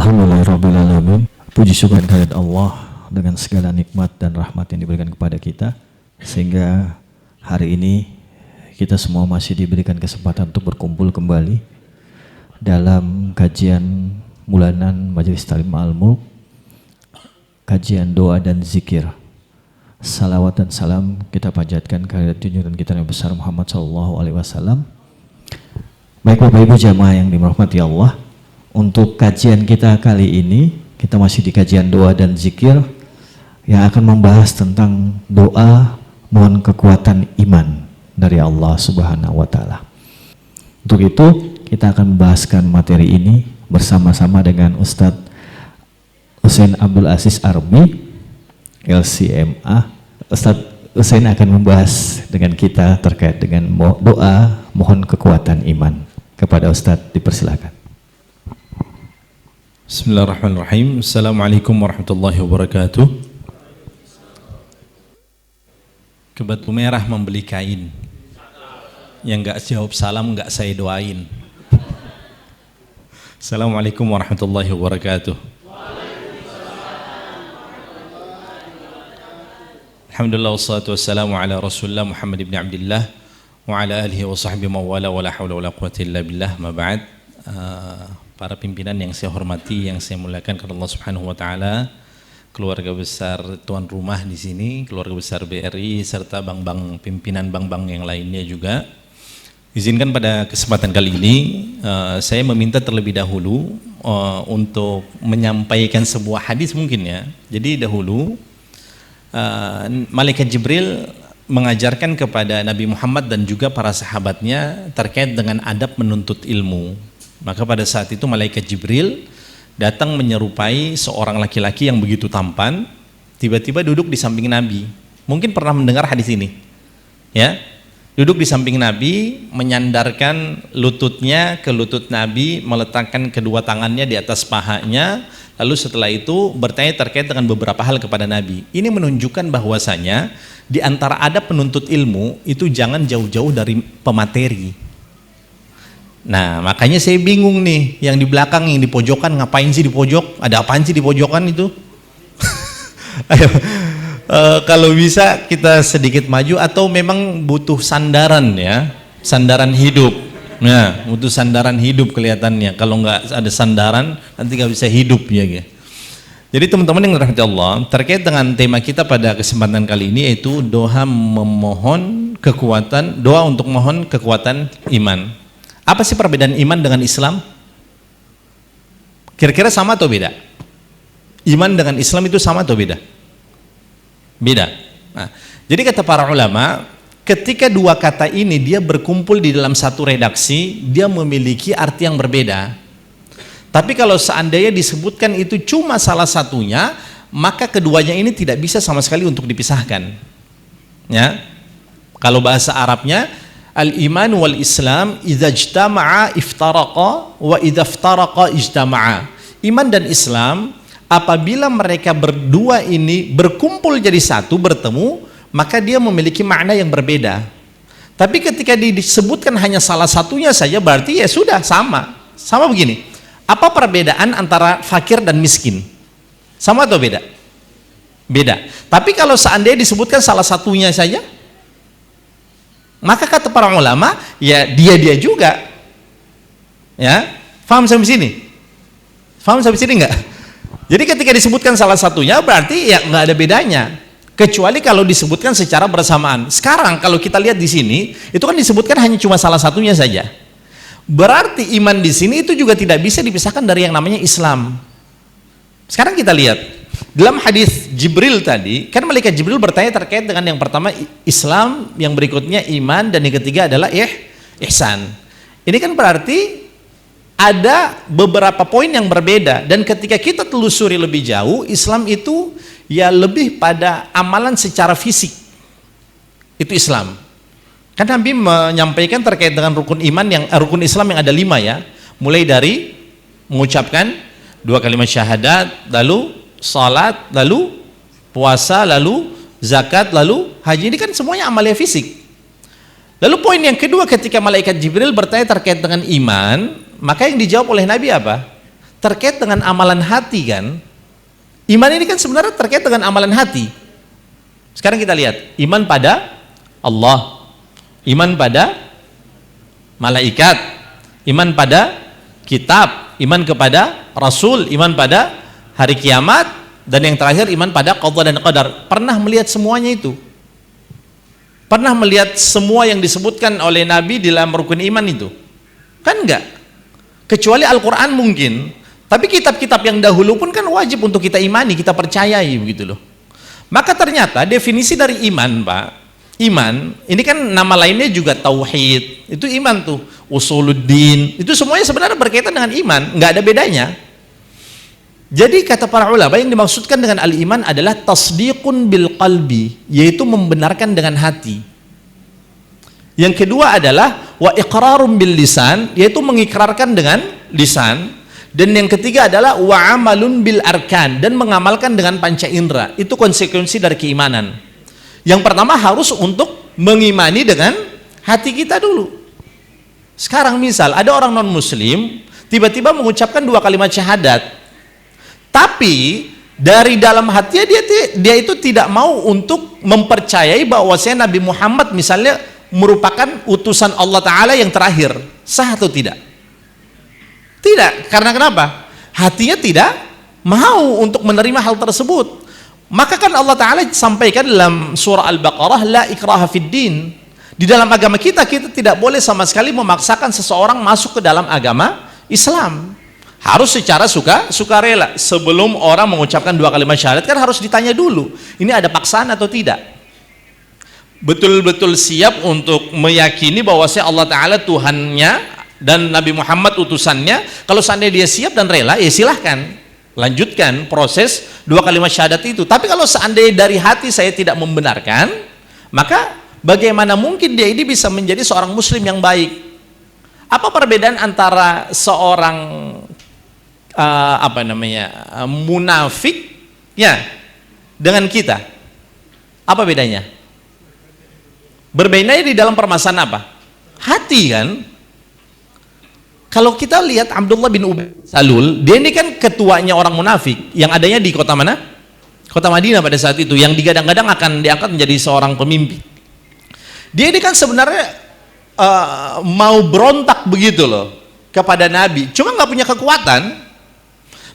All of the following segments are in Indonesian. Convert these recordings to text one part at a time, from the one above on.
Alhamdulillahirrabbilalamin. Puji syukur kehadirat Allah dengan segala nikmat dan rahmat yang diberikan kepada kita, sehingga hari ini kita semua masih diberikan kesempatan untuk berkumpul kembali dalam kajian bulanan Majelis Ta'lim Al-Mulk, kajian doa dan zikir. Salawat dan salam kita panjatkan kehadirat junjungan kita yang besar Muhammad SAW. Baik Bapak Ibu jamaah yang dirahmati Allah, untuk kajian kita kali ini, kita masih di kajian doa dan zikir yang akan membahas tentang doa mohon kekuatan iman dari Allah Subhanahu wa Ta'ala. Untuk itu, kita akan membahaskan materi ini bersama-sama dengan Ustadz Husain Abdul Aziz Arbi, LCMA. Ustadz Husain akan membahas dengan kita terkait dengan doa mohon kekuatan iman. Kepada Ustadz, dipersilakan. Bismillahirrahmanirrahim. Assalamualaikum warahmatullahi wabarakatuh. Kebatu merah membeli kain. Yang enggak jawab salam enggak saya doain. Assalamualaikum warahmatullahi wabarakatuh. Alhamdulillah wassalatu wassalamu ala Rasulullah Muhammad ibn Abdullah wa ala alihi wa sahbihi mawala wa la hawla wa la quwwata illa billah. Ma ba'd. Para pimpinan yang saya hormati, yang saya muliakan karena Allah Subhanahu wa taala, keluarga besar tuan rumah di sini, keluarga besar BRI serta bank-bank, pimpinan bank-bank yang lainnya juga. Izinkan pada kesempatan kali ini saya meminta terlebih dahulu untuk menyampaikan sebuah hadis mungkin ya. Jadi dahulu Malaikat Jibril mengajarkan kepada Nabi Muhammad dan juga para sahabatnya terkait dengan adab menuntut ilmu. Maka pada saat itu Malaikat Jibril datang menyerupai seorang laki-laki yang begitu tampan, tiba-tiba duduk di samping Nabi. Mungkin pernah mendengar hadis ini, ya? Duduk di samping Nabi, menyandarkan lututnya ke lutut Nabi, meletakkan kedua tangannya di atas pahanya, lalu setelah itu bertanya terkait dengan beberapa hal kepada Nabi. Ini menunjukkan bahwasanya di antara adab penuntut ilmu itu jangan jauh-jauh dari pemateri. Nah, makanya saya bingung nih, yang di belakang, yang di pojokan, ngapain sih di pojok? Ada apaan sih di pojokan itu? Ayo, kalau bisa kita sedikit maju, atau memang butuh sandaran ya, sandaran hidup. Nah, butuh sandaran hidup kelihatannya. Kalau nggak ada sandaran, nanti nggak bisa hidup ya. Jadi teman-teman yang dirahmati Allah, terkait dengan tema kita pada kesempatan kali ini yaitu doa memohon kekuatan, doa untuk mohon kekuatan iman. Apa sih perbedaan iman dengan Islam? Kira-kira sama atau beda? Iman dengan Islam itu sama atau beda? Beda. Nah, jadi kata para ulama, ketika dua kata ini dia berkumpul di dalam satu redaksi, dia memiliki arti yang berbeda. Tapi kalau seandainya disebutkan itu cuma salah satunya, maka keduanya ini tidak bisa sama sekali untuk dipisahkan. Ya. Kalau bahasa Arabnya, al-iman wal Islam idza ijtama'a iftaraqa wa idza iftaraqa ijtama'a. Iman dan Islam apabila mereka berdua ini berkumpul jadi satu, bertemu, maka dia memiliki makna yang berbeda. Tapi ketika disebutkan hanya salah satunya saja, berarti ya sudah sama. Sama begini. Apa perbedaan antara fakir dan miskin? Sama atau beda? Beda. Tapi kalau seandainya disebutkan salah satunya saja, maka kata para ulama, ya dia juga. Ya, paham sampai sini? Paham sampai sini enggak? Jadi ketika disebutkan salah satunya berarti ya enggak ada bedanya. Kecuali kalau disebutkan secara bersamaan. Sekarang kalau kita lihat di sini, itu kan disebutkan hanya cuma salah satunya saja. Berarti iman di sini itu juga tidak bisa dipisahkan dari yang namanya Islam. Sekarang kita lihat dalam hadis Jibril tadi, kan malaikat Jibril bertanya terkait dengan yang pertama Islam, yang berikutnya iman, dan yang ketiga adalah ihsan. Ini kan berarti ada beberapa poin yang berbeda, dan ketika kita telusuri lebih jauh, Islam itu ya lebih pada amalan secara fisik. Itu Islam. Kan Nabi menyampaikan terkait dengan rukun iman rukun Islam yang ada 5 ya. Mulai dari mengucapkan 2 kalimat syahadat, lalu salat, lalu puasa, lalu zakat, lalu haji. Ini kan semuanya amalia fisik. Lalu poin yang kedua, ketika malaikat Jibril bertanya terkait dengan iman, maka yang dijawab oleh Nabi apa? terkait dengan amalan hati kan. Iman ini kan sebenarnya terkait dengan amalan hati. Sekarang kita lihat, iman pada Allah, iman pada malaikat, iman pada kitab, iman kepada Rasul, iman pada hari kiamat, dan yang terakhir iman pada qada dan qadar. Pernah melihat semuanya itu? Pernah melihat semua yang disebutkan oleh Nabi di dalam rukun iman itu? Kan enggak. Kecuali Al-Quran mungkin. Tapi kitab-kitab yang dahulu pun kan wajib untuk kita imani, kita percayai begitu loh. Maka ternyata definisi dari iman, Pak, iman, ini kan nama lainnya juga tauhid. Itu iman tuh, usuluddin. Itu semuanya sebenarnya berkaitan dengan iman, nggak ada bedanya. Jadi kata para ulama yang dimaksudkan dengan al-iman adalah tasdiqun bil qalbi, yaitu membenarkan dengan hati. Yang kedua adalah wa iqrarum bil lisan, yaitu mengikrarkan dengan lisan. Dan yang ketiga adalah wa amalun bil arkan, dan mengamalkan dengan panca indera. Itu konsekuensi dari keimanan. Yang pertama harus untuk mengimani dengan hati kita dulu. Sekarang misal ada orang non muslim tiba-tiba mengucapkan 2 kalimat syahadat, tapi dari dalam hatinya dia itu tidak mau untuk mempercayai bahwasanya Nabi Muhammad misalnya merupakan utusan Allah Ta'ala yang terakhir. Sah atau tidak? Tidak. Karena kenapa? Hatinya tidak mau untuk menerima hal tersebut. Maka kan Allah Ta'ala sampaikan dalam surah Al-Baqarah, la ikraha fid din. Di dalam agama kita tidak boleh sama sekali memaksakan seseorang masuk ke dalam agama Islam. Harus secara sukarela. Sebelum orang mengucapkan 2 kalimat syahadat kan harus ditanya dulu, ini ada paksaan atau tidak? Betul-betul siap untuk meyakini bahwasanya Allah Ta'ala Tuhannya dan Nabi Muhammad utusannya. Kalau seandainya dia siap dan rela, ya silahkan lanjutkan proses 2 kalimat syahadat itu. Tapi kalau seandainya dari hati saya tidak membenarkan, maka bagaimana mungkin dia ini bisa menjadi seorang muslim yang baik? Apa perbedaan antara seorang munafik ya dengan kita? Apa bedanya? Berbedanya di dalam permasalahan apa? Hati kan? Kalau kita lihat Abdullah bin Ubay Salul, dia ini kan ketuanya orang munafik yang adanya di kota mana? Kota Madinah pada saat itu, yang digadang-gadang akan diangkat menjadi seorang pemimpin. Dia ini kan sebenarnya mau berontak begitu loh kepada Nabi, cuma nggak punya kekuatan.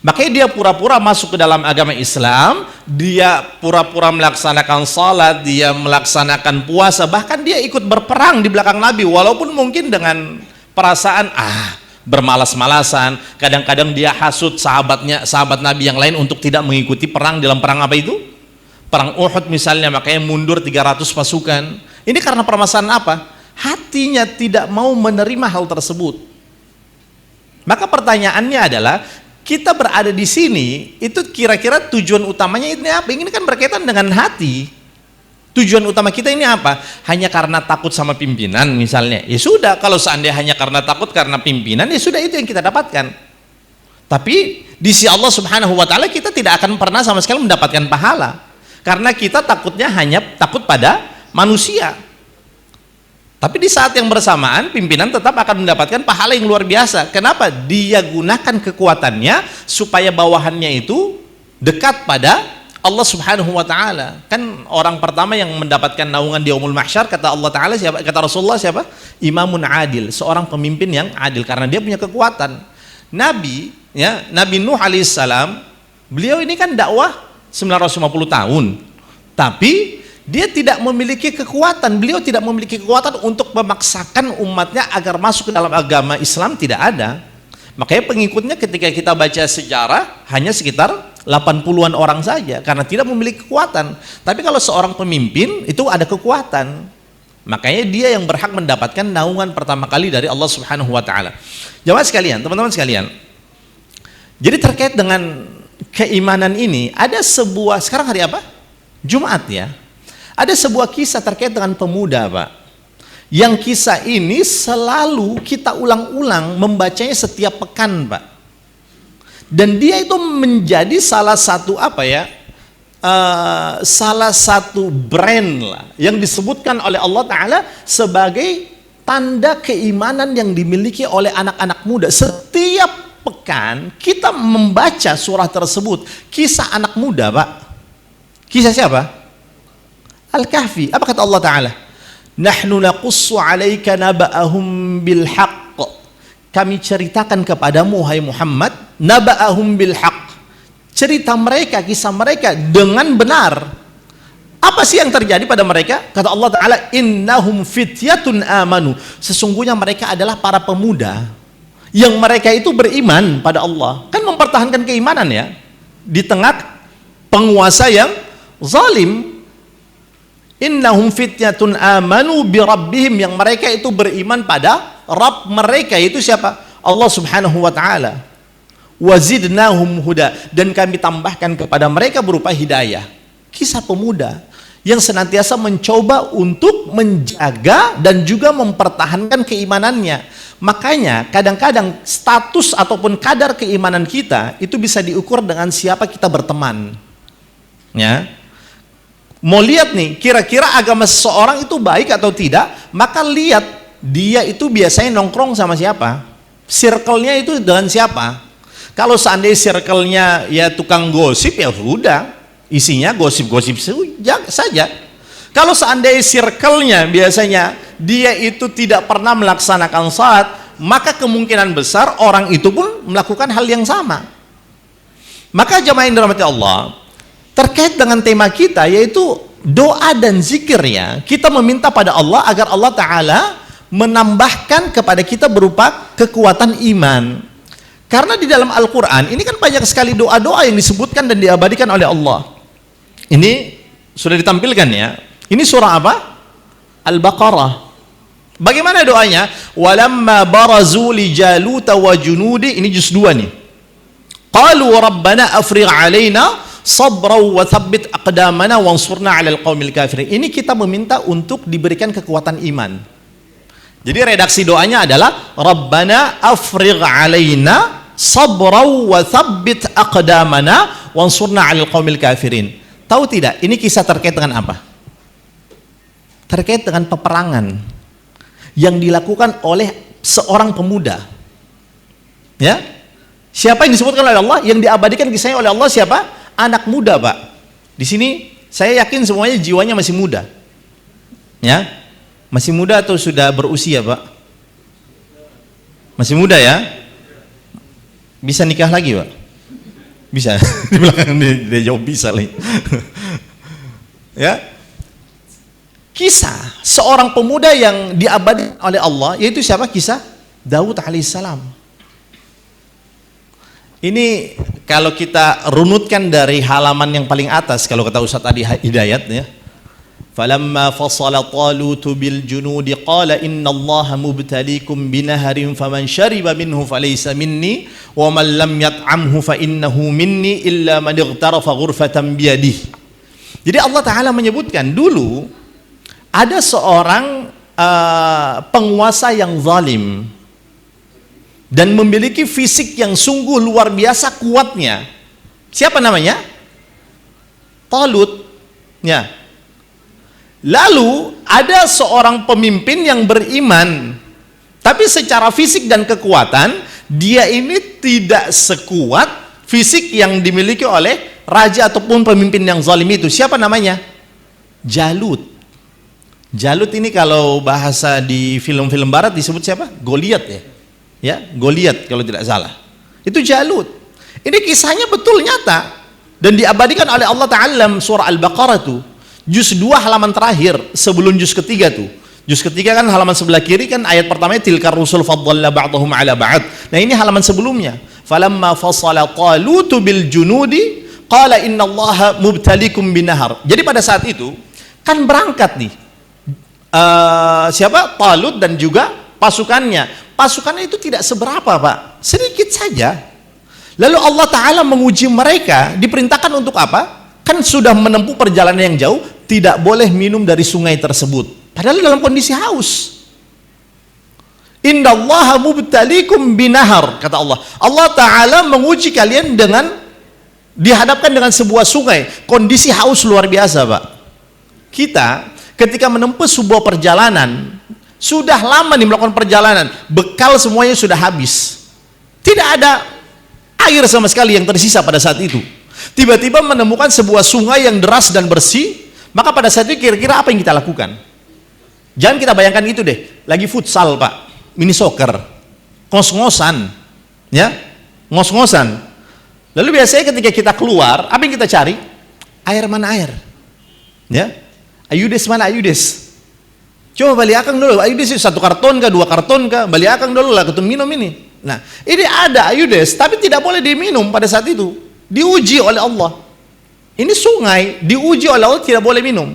Makanya dia pura-pura masuk ke dalam agama Islam, dia pura-pura melaksanakan salat, dia melaksanakan puasa, bahkan dia ikut berperang di belakang Nabi, walaupun mungkin dengan perasaan bermalas-malasan. Kadang-kadang dia hasut sahabat Nabi yang lain untuk tidak mengikuti perang dalam perang apa itu? Perang Uhud misalnya, makanya mundur 300 pasukan. Ini karena permasalahan apa? Hatinya tidak mau menerima hal tersebut. Maka pertanyaannya adalah, kita berada di sini, itu kira-kira tujuan utamanya ini apa? Ini kan berkaitan dengan hati. Tujuan utama kita ini apa? Hanya karena takut sama pimpinan misalnya. Ya sudah, kalau seandainya hanya karena takut karena pimpinan, ya sudah, itu yang kita dapatkan. Tapi di sisi Allah Subhanahu wa Ta'ala kita tidak akan pernah sama sekali mendapatkan pahala. Karena kita takutnya hanya takut pada manusia. Tapi di saat yang bersamaan pimpinan tetap akan mendapatkan pahala yang luar biasa. Kenapa? Dia gunakan kekuatannya supaya bawahannya itu dekat pada Allah Subhanahu wa Ta'ala. Kan orang pertama yang mendapatkan naungan di yaumul mahsyar, kata Allah Ta'ala siapa? Kata Rasulullah siapa? Imamun adil, seorang pemimpin yang adil, karena dia punya kekuatan. Nabi Nuh alaihissalam, beliau ini kan dakwah 950 tahun, tapi dia tidak memiliki kekuatan. Beliau tidak memiliki kekuatan untuk memaksakan umatnya agar masuk ke dalam agama Islam, tidak ada. Makanya pengikutnya ketika kita baca sejarah hanya sekitar 80-an orang saja, karena tidak memiliki kekuatan. Tapi kalau seorang pemimpin itu ada kekuatan, makanya dia yang berhak mendapatkan naungan pertama kali dari Allah Subhanahu wa Ta'ala. Jamaah sekalian, teman-teman sekalian, jadi terkait dengan keimanan ini ada sebuah, sekarang hari apa? Jumat ya. Ada sebuah kisah terkait dengan pemuda, Pak, yang kisah ini selalu kita ulang-ulang membacanya setiap pekan, Pak. Dan dia itu menjadi salah satu salah satu brand lah yang disebutkan oleh Allah Ta'ala sebagai tanda keimanan yang dimiliki oleh anak-anak muda. Setiap pekan kita membaca surah tersebut, kisah anak muda, Pak. Kisah siapa? Al-Kahfi. Apa kata Allah Ta'ala? Nahnu naqussu 'alaika naba'ahum bil haqq. Kami ceritakan kepadamu, hai Muhammad, naba'ahum bil haqq. Cerita mereka, kisah mereka dengan benar. Apa sih yang terjadi pada mereka? Kata Allah Ta'ala, innahum fityatun amanu. Sesungguhnya mereka adalah para pemuda yang mereka itu beriman pada Allah. Kan mempertahankan keimanan ya, di tengah penguasa yang zalim. Innahum fityatun amanu bi rabbihim, yang mereka itu beriman pada Rabb mereka, itu siapa? Allah Subhanahu wa taala. Wazidnahum huda, dan kami tambahkan kepada mereka berupa hidayah. Kisah pemuda yang senantiasa mencoba untuk menjaga dan juga mempertahankan keimanannya. Makanya kadang-kadang status ataupun kadar keimanan kita itu bisa diukur dengan siapa kita berteman. Ya. Mau lihat nih, kira-kira agama seseorang itu baik atau tidak, maka lihat dia itu biasanya nongkrong sama siapa, circle-nya itu dengan siapa. Kalau seandainya circle-nya ya tukang gosip, ya sudah, isinya gosip-gosip saja. Kalau seandainya circle-nya biasanya dia itu tidak pernah melaksanakan salat, maka kemungkinan besar orang itu pun melakukan hal yang sama. Maka jamaah yang dirahmati Allah, terkait dengan tema kita yaitu doa dan zikir ya, kita meminta pada Allah agar Allah Ta'ala menambahkan kepada kita berupa kekuatan iman. Karena di dalam Al-Quran ini kan banyak sekali doa-doa yang disebutkan dan diabadikan oleh Allah. Ini sudah ditampilkan ya. Ini surah apa? Al-Baqarah. Bagaimana doanya? Walamma barazu li Jaluta wa junudi, ini juz 2 nih. Qalu rabbana afrigh alaina sabra wa thabbit aqdamana wansurna 'alal qaumil kafirin. Ini kita meminta untuk diberikan kekuatan iman. Jadi redaksi doanya adalah rabbana afrigh alaina sabra wa thabbit aqdamana wansurna 'alal qaumil kafirin. Tahu tidak? Ini kisah terkait dengan apa? Terkait dengan peperangan yang dilakukan oleh seorang pemuda. Ya? Siapa yang disebutkan oleh Allah? Yang diabadikan kisahnya oleh Allah siapa? Anak muda, Pak. Di sini saya yakin semuanya jiwanya masih muda. Ya? Masih muda atau sudah berusia, Pak? Masih muda ya? Bisa nikah lagi, Pak? Bisa. Di belakang dia jawab bisa lagi. Ya? Kisah seorang pemuda yang diabadikan oleh Allah, yaitu siapa? Kisah Daud alaihissalam. Ini kalau kita runutkan dari halaman yang paling atas, kalau kata Ustaz Adi Hidayat ya, falamma fasala Talut bil junudi qala innallaha mubtaliikum binaharin faman shariba minhu falaysa minni wa man lam yat'amhu fa innahu minni illa man ightarafa ghurfatan biyadihi. Jadi Allah Ta'ala menyebutkan dulu ada seorang penguasa yang zalim dan memiliki fisik yang sungguh luar biasa kuatnya. Siapa namanya? Talut. Ya. Lalu ada seorang pemimpin yang beriman, tapi secara fisik dan kekuatan dia ini tidak sekuat fisik yang dimiliki oleh raja ataupun pemimpin yang zalim itu. Siapa namanya? Jalut. Jalut ini kalau bahasa di film-film barat disebut siapa? Goliat ya. Ya, Goliat kalau tidak salah. Itu Jalut. Ini kisahnya betul nyata dan diabadikan oleh Allah Ta'ala dalam surah Al-Baqarah tuh. Juz 2 halaman terakhir sebelum juz ketiga tuh. Juz ketiga kan halaman sebelah kiri kan ayat pertamanya tilkar rusul faddalna ba'dahum 'ala ba'd. Nah, ini halaman sebelumnya. Falamma fasala Talut bil junudi qala innallaha mubtaliikum binahar. Jadi pada saat itu kan berangkat nih siapa? Talut dan juga pasukannya. Pasukannya itu tidak seberapa, Pak, sedikit saja. Lalu Allah Ta'ala menguji mereka, diperintahkan untuk apa? Kan sudah menempuh perjalanan yang jauh, tidak boleh minum dari sungai tersebut, padahal dalam kondisi haus. Innallaha mubtaliikum binahar, kata Allah. Allah Ta'ala menguji kalian dengan dihadapkan dengan sebuah sungai, kondisi haus luar biasa, Pak. Kita ketika menempuh sebuah perjalanan, sudah lama nih melakukan perjalanan, bekal semuanya sudah habis, Tidak ada air sama sekali yang tersisa pada saat itu. Tiba-tiba menemukan sebuah sungai yang deras dan bersih, maka pada saat itu kira-kira apa yang kita lakukan? Jangan kita bayangkan itu deh, lagi futsal Pak, mini soccer, ngos-ngosan, ya, ngos-ngosan. Lalu biasanya ketika kita keluar, apa yang kita cari? Air mana air? Ya, ayudes mana ayudes? Coba balik akang dulu, ayudes itu 1 karton kah, 2 karton kah? Balik akang dulu lah, ketemu minum ini. Nah, ini ada ayudes, tapi tidak boleh diminum pada saat itu. Diuji oleh Allah. Ini sungai, diuji oleh Allah, tidak boleh minum.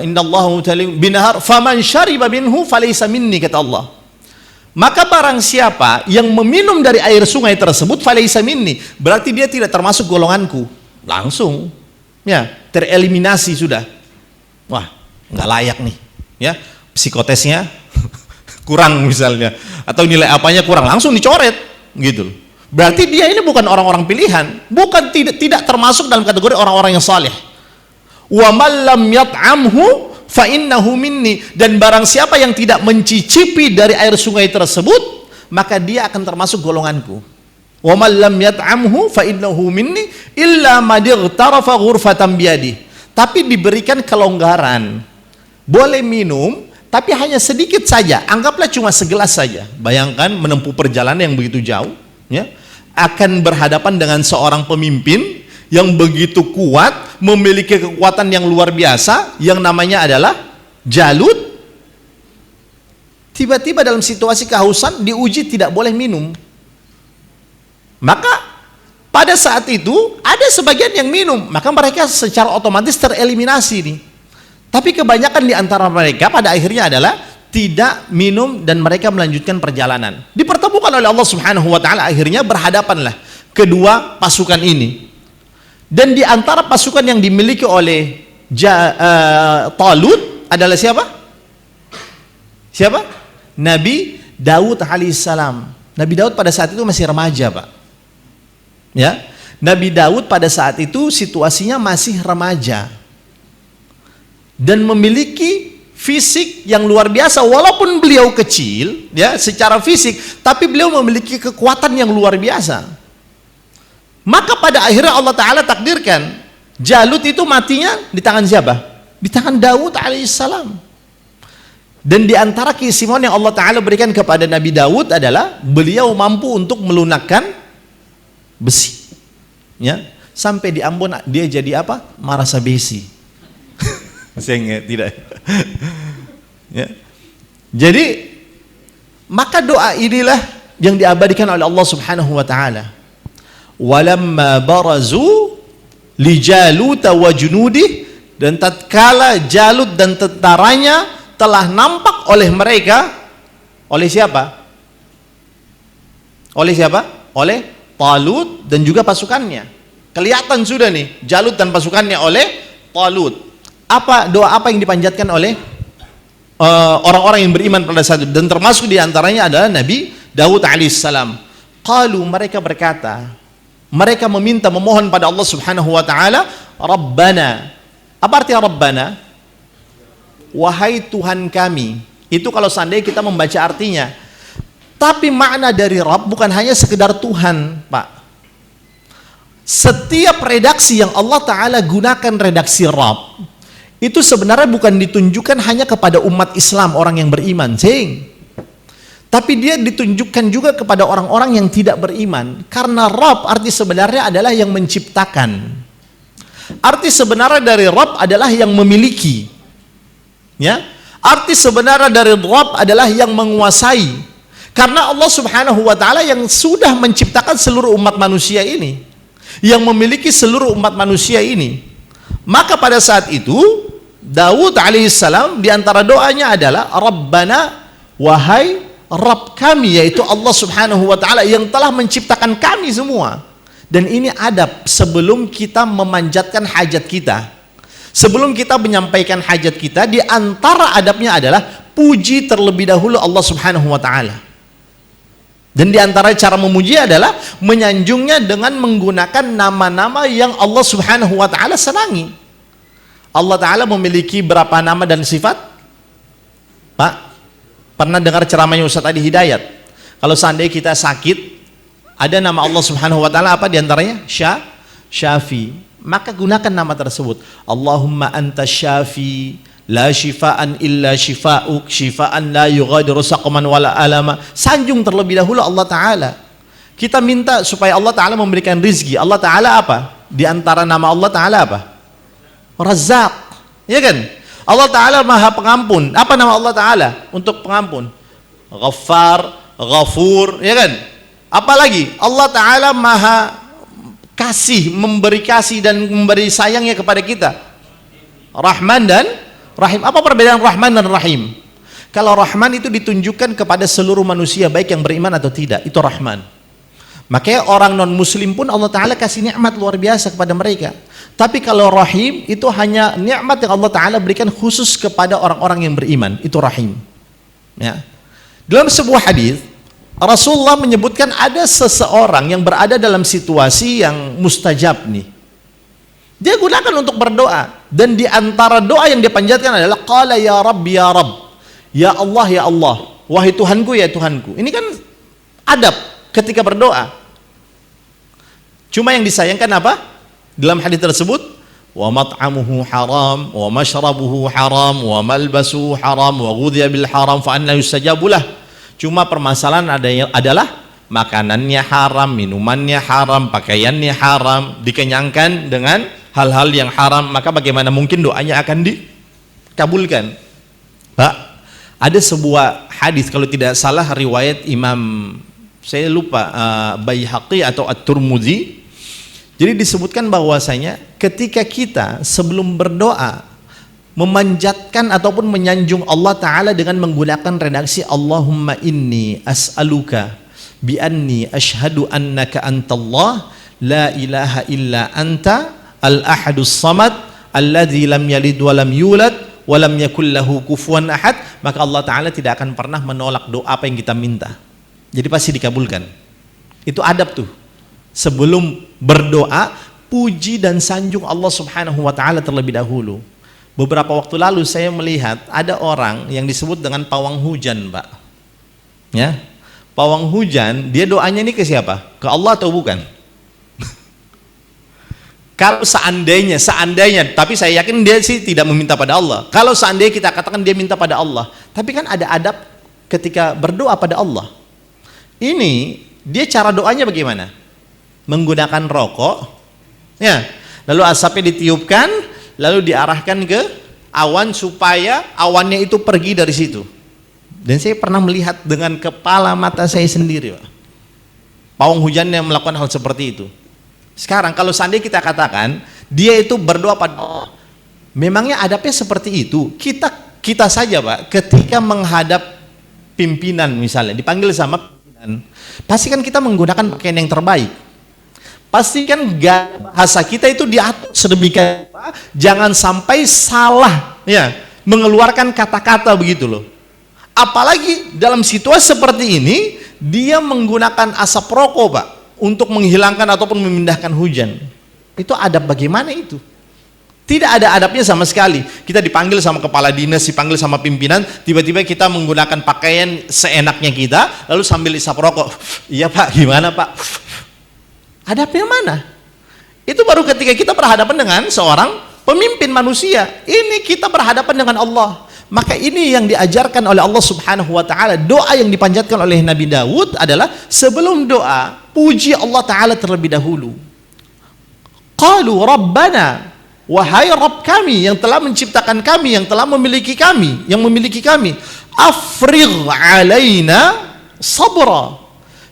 Innallahu binahar faman syariba minhu falaysa minni, kata Allah. Maka barang siapa yang meminum dari air sungai tersebut falaysa minni, berarti dia tidak termasuk golonganku. Langsung ya tereliminasi sudah. Wah, nggak layak nih. Ya, psikotesnya kurang misalnya, atau nilai apanya kurang, langsung dicoret gitu. Berarti dia ini bukan orang-orang pilihan, bukan tidak termasuk dalam kategori orang-orang yang saleh. Wa man lam yat'amhu fa innahu minni, dan barang siapa yang tidak mencicipi dari air sungai tersebut, maka dia akan termasuk golonganku. Wa man lam yat'amhu fa innahu minni illa man ightarafa ghurfatan biyadi. Tapi diberikan kelonggaran. Boleh minum, tapi hanya sedikit saja. Anggaplah cuma segelas saja. Bayangkan menempuh perjalanan yang begitu jauh, ya, akan berhadapan dengan seorang pemimpin yang begitu kuat, memiliki kekuatan yang luar biasa, yang namanya adalah Jalut. Tiba-tiba dalam situasi kehausan, diuji tidak boleh minum. Maka pada saat itu ada sebagian yang minum, maka mereka secara otomatis tereliminasi nih. Tapi kebanyakan di antara mereka pada akhirnya adalah tidak minum dan mereka melanjutkan perjalanan. Dipertemukan oleh Allah Subhanahu wa taala, akhirnya berhadapanlah kedua pasukan ini. Dan di antara pasukan yang dimiliki oleh Talut adalah siapa? Siapa? Nabi Daud alaihissalam. Nabi Daud pada saat itu masih remaja, Pak. Ya, Nabi Daud pada saat itu situasinya masih remaja dan memiliki fisik yang luar biasa. Walaupun beliau kecil, ya, secara fisik, tapi beliau memiliki kekuatan yang luar biasa. Maka pada akhirnya Allah Ta'ala takdirkan Jalut itu matinya di tangan siapa? Di tangan Daud alaihissalam. Dan di antara keistimewaan yang Allah Ta'ala berikan kepada Nabi Daud adalah beliau mampu untuk melunakkan besi, ya, sampai di Ambon dia jadi apa? Marasa besi. Saya tidak. Ya. Jadi maka doa inilah yang diabadikan oleh Allah Subhanahu wa taala. Walamma barazu li Jalut wa junudih, dan tatkala Jalut dan tentaranya telah nampak oleh mereka, oleh siapa? Oleh siapa? Oleh Talut dan juga pasukannya. Kelihatan sudah nih Jalut dan pasukannya oleh Talut. Apa doa apa yang dipanjatkan oleh orang-orang yang beriman pada saat itu, dan termasuk diantaranya adalah Nabi Daud alaihissalam. Qalu, mereka berkata, mereka meminta, memohon pada Allah Subhanahu wa taala, Rabbana. Apa artinya Rabbana? Wahai Tuhan kami. Itu kalau seandainya kita membaca artinya. Tapi makna dari Rabb bukan hanya sekedar Tuhan, Pak. Setiap redaksi yang Allah Ta'ala gunakan redaksi Rabb, itu sebenarnya bukan ditunjukkan hanya kepada umat Islam, orang yang beriman, tapi dia ditunjukkan juga kepada orang-orang yang tidak beriman. Karena Rabb arti sebenarnya adalah yang menciptakan. Arti sebenarnya dari Rabb adalah yang memiliki. Ya, arti sebenarnya dari Rabb adalah yang menguasai. Karena Allah Subhanahu wa taala yang sudah menciptakan seluruh umat manusia ini, yang memiliki seluruh umat manusia ini. Maka pada saat itu Daud alaihissalam di antara doanya adalah Rabbana, wahai Rabb kami, yaitu Allah Subhanahu wa taala yang telah menciptakan kami semua. Dan ini adab sebelum kita memanjatkan hajat kita. Sebelum kita menyampaikan hajat kita, di antara adabnya adalah puji terlebih dahulu Allah Subhanahu wa taala. Dan di antara cara memuji adalah menyanjungnya dengan menggunakan nama-nama yang Allah Subhanahu wa taala senangi. Allah Ta'ala memiliki berapa nama dan sifat? Pak, pernah dengar ceramahnya Ustaz Adi Hidayat? Kalau seandainya kita sakit, ada nama Allah Subhanahu wa taala apa di antaranya? Syafi. Maka gunakan nama tersebut. Allahumma anta syafi, la syifaan illa syifa'uk, syifaan la yughadiru saqman wala alama. Sanjung terlebih dahulu Allah taala. Kita minta supaya Allah taala memberikan rizki. Allah taala apa? Di antara nama Allah taala apa? Razzaq. Ya kan? Allah taala Maha Pengampun. Apa nama Allah taala untuk pengampun? Ghaffar, Ghafur, ya kan? Apalagi Allah taala Maha kasih, memberi kasih dan memberi sayangnya kepada kita. Rahman dan Rahim. Apa perbedaan Rahman dan Rahim? Kalau Rahman itu ditunjukkan kepada seluruh manusia, baik yang beriman atau tidak, itu Rahman. Makanya orang non muslim pun Allah taala kasih nikmat luar biasa kepada mereka. Tapi kalau Rahim itu hanya nikmat yang Allah taala berikan khusus kepada orang-orang yang beriman, itu Rahim. Ya. Dalam sebuah hadis Rasulullah menyebutkan ada seseorang yang berada dalam situasi yang mustajab nih. Dia gunakan untuk berdoa, dan di antara doa yang dia panjatkan adalah qala ya Rabbi ya Rabb. Ya Allah ya Allah, wahai Tuhanku ya Tuhanku. Ini kan adab ketika berdoa. Cuma yang disayangkan apa? Dalam hadis tersebut, wa mat'amuhu haram, wa mashrabuhu haram, wa malbasuhu haram, wa ghudhiya bil haram fa anna yustajabu lah. Cuma permasalahan adalah makanannya haram, minumannya haram, pakaiannya haram, dikenyangkan dengan hal-hal yang haram, maka bagaimana mungkin doanya akan dikabulkan? Pak, ada sebuah hadis kalau tidak salah riwayat Imam, saya lupa, Baihaqi atau At-Tirmidzi. Jadi disebutkan bahwasanya ketika kita sebelum berdoa memanjatkan ataupun menyanjung Allah taala dengan menggunakan redaksi Allahumma inni as'aluka bi anni asyhadu annaka antallah la ilaha illa anta al-ahadus samad alladzi lam yalid wa lam yulad wa lam yakul lahu kufuwan ahad, maka Allah taala tidak akan pernah menolak doa apa yang kita minta. Jadi pasti dikabulkan. Itu adab tuh. Sebelum berdoa, puji dan sanjung Allah Subhanahu wa taala terlebih dahulu. Beberapa waktu lalu saya melihat ada orang yang disebut dengan pawang hujan, Pak. Ya. Pawang hujan, dia doanya ini ke siapa? Ke Allah atau bukan? Kalau seandainya, tapi saya yakin dia sih tidak meminta pada Allah. Kalau seandainya kita katakan dia minta pada Allah, tapi kan ada adab ketika berdoa pada Allah. Ini dia cara doanya bagaimana? Menggunakan rokok, ya, lalu asapnya ditiupkan, lalu diarahkan ke awan supaya awannya itu pergi dari situ. Dan saya pernah melihat dengan kepala mata saya sendiri, Pak, pawang hujan yang melakukan hal seperti itu. Sekarang kalau seandainya kita katakan dia itu berdoa pada Allah, memangnya adabnya seperti itu? Kita saja, Pak, ketika menghadap pimpinan misalnya, dipanggil sama pimpinan, pasti kan kita menggunakan pakaian yang terbaik. Pastikan bahasa kita itu diatur sedemikian rupa, jangan sampai salah, ya, mengeluarkan kata-kata begitu loh. Apalagi dalam situasi seperti ini, dia menggunakan asap rokok, Pak, untuk menghilangkan ataupun memindahkan hujan. Itu adab bagaimana itu? Tidak ada adabnya sama sekali. Kita dipanggil sama kepala dinas, dipanggil sama pimpinan, tiba-tiba kita menggunakan pakaian seenaknya kita, lalu sambil isap rokok. Iya Pak, gimana Pak? Adabnya mana? Itu baru ketika kita berhadapan dengan seorang pemimpin manusia. Ini kita berhadapan dengan Allah. Maka ini yang diajarkan oleh Allah Subhanahu wa taala. Doa yang dipanjatkan oleh Nabi Daud adalah sebelum doa, puji Allah taala terlebih dahulu. Qalu Rabbana, wahai Rabb kami yang telah menciptakan kami, yang telah memiliki kami, afrigh alaina sabra.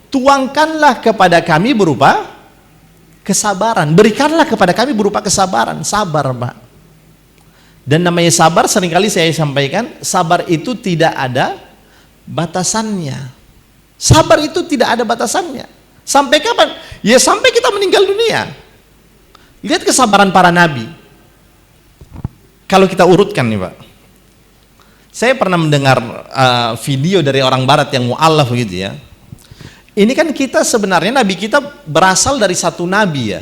Tuangkanlah kepada kami berupa kesabaran, berikanlah kepada kami berupa kesabaran. Sabar, Pak. Dan namanya sabar, seringkali saya sampaikan, sabar itu tidak ada batasannya. Sabar itu tidak ada batasannya. Sampai kapan? Ya sampai kita meninggal dunia. Lihat kesabaran para nabi. Kalau kita urutkan nih, Pak, saya pernah mendengar video dari orang barat yang mu'allaf gitu ya. Ini kan kita sebenarnya nabi kita berasal dari satu nabi ya.